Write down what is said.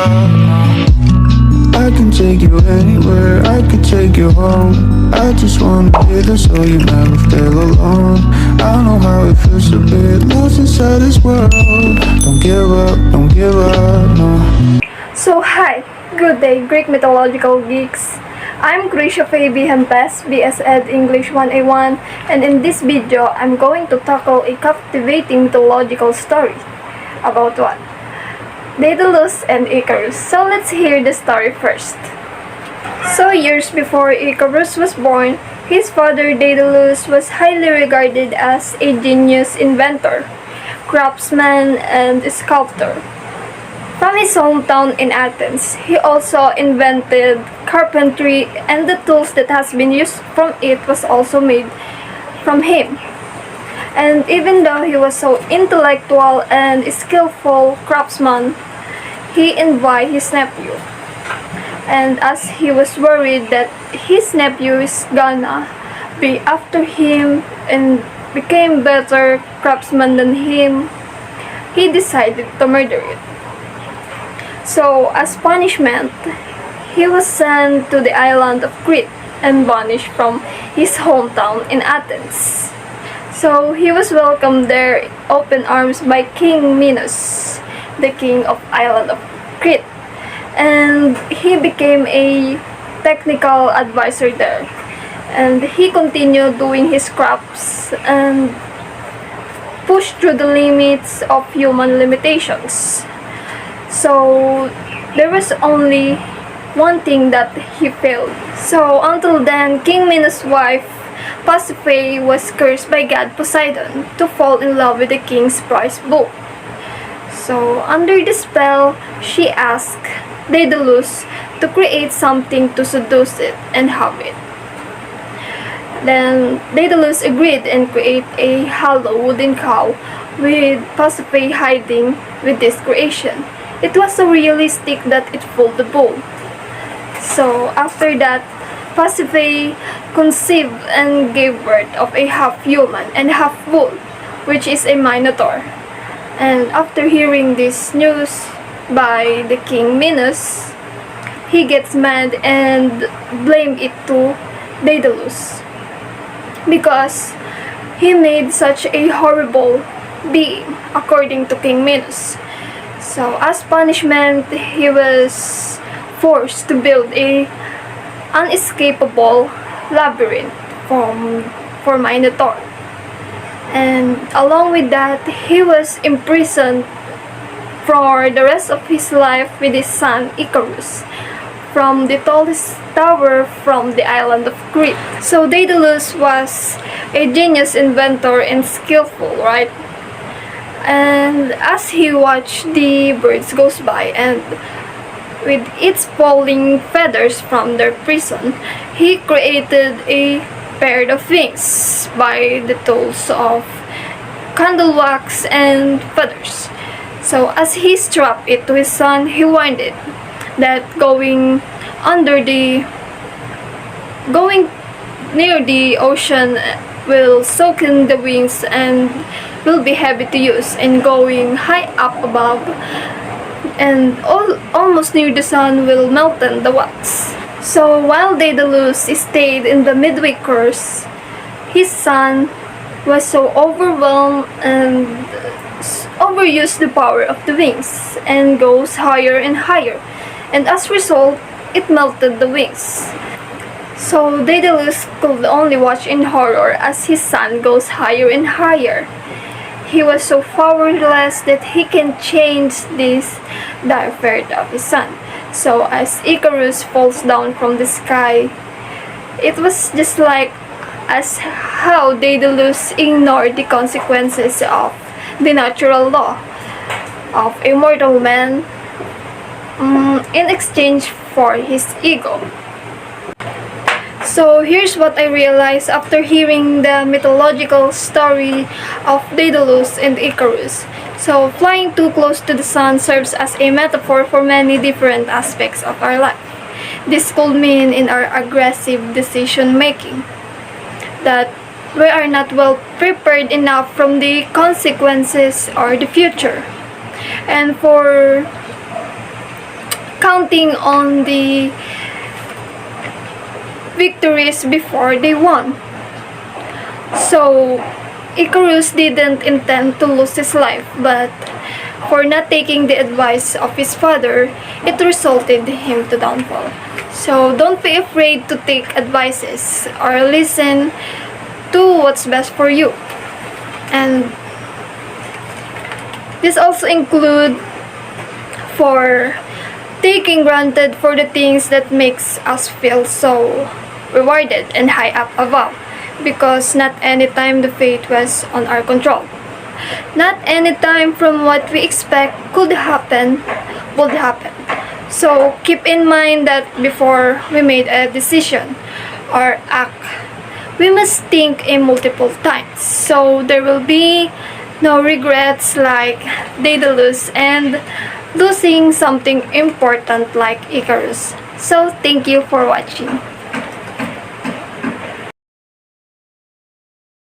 no. I can take you anywhere, I could take you home. I just wanna be there so you never feel alone. I know how it feels to be lost inside this world. Don't give up, no. So hi, good day Greek mythological geeks. I'm Grisha Fabi Hempes, BS Ed English 1A1, and in this video, I'm going to tackle a captivating mythological story. About what? Daedalus and Icarus. So let's hear the story first. So years before Icarus was born, his father Daedalus was highly regarded as a genius inventor, craftsman, and sculptor. From his hometown in Athens, he also invented carpentry, and the tools that has been used from it was also made from him. And even though he was so intellectual and skillful craftsman, he envied his nephew. And as he was worried that his nephew is gonna be after him and became better craftsman than him, he decided to murder it. So, as punishment, he was sent to the island of Crete and banished from his hometown in Athens. So, he was welcomed there in open arms by King Minos, the king of island of Crete. And he became a technical advisor there. And he continued doing his crafts and pushed through the limits of human limitations. So, there was only one thing that he failed. So, until then, King Minos' wife, Pasiphae, was cursed by God Poseidon to fall in love with the king's prized book. So, under the spell, she asked Daedalus to create something to seduce it and have it. Then, Daedalus agreed and created a hollow wooden cow with Pasiphae hiding with this creation. It was so realistic that it fooled the bull. So, after that, Pasiphae conceived and gave birth of a half-human and half-bull, which is a minotaur. And after hearing this news by the king Minos, he gets mad and blamed it to Daedalus because he made such a horrible being, according to King Minos. So, as punishment, he was forced to build a unescapable labyrinth for Minotaur. And along with that, he was imprisoned for the rest of his life with his son Icarus from the tallest tower from the island of Crete. So Daedalus was a genius inventor and skillful, right? And as he watched the birds goes by and with its falling feathers from their prison, he created a pair of wings by the tools of candle wax and feathers. So as he strapped it to his son, he warned it that going near the ocean will soak in the wings and will be heavy to use, and going high up above and almost near the sun will melten the wax. So while Daedalus stayed in the midway course, his son was so overwhelmed and overused the power of the wings and goes higher and higher, and as a result, it melted the wings. So Daedalus could only watch in horror as his son goes higher and higher. He was so powerless that he can change this dire fate of his son. So as Icarus falls down from the sky, it was just like as how Daedalus ignored the consequences of the natural law of a mortal man in exchange for his ego. So here's what I realized after hearing the mythological story of Daedalus and Icarus. So flying too close to the sun serves as a metaphor for many different aspects of our life. This could mean in our aggressive decision making, that we are not well prepared enough from the consequences or the future. And for counting on the victories before they won. So Icarus didn't intend to lose his life, but for not taking the advice of his father, it resulted him to downfall. So don't be afraid to take advices or listen to what's best for you. And this also include for taking granted for the things that makes us feel so rewarded and high up above, because not any time the fate was on our control. Not any time from what we expect could happen would happen. So keep in mind that before we made a decision or act, we must think in multiple times. So there will be no regrets like Daedalus and losing something important like Icarus. So thank you for watching.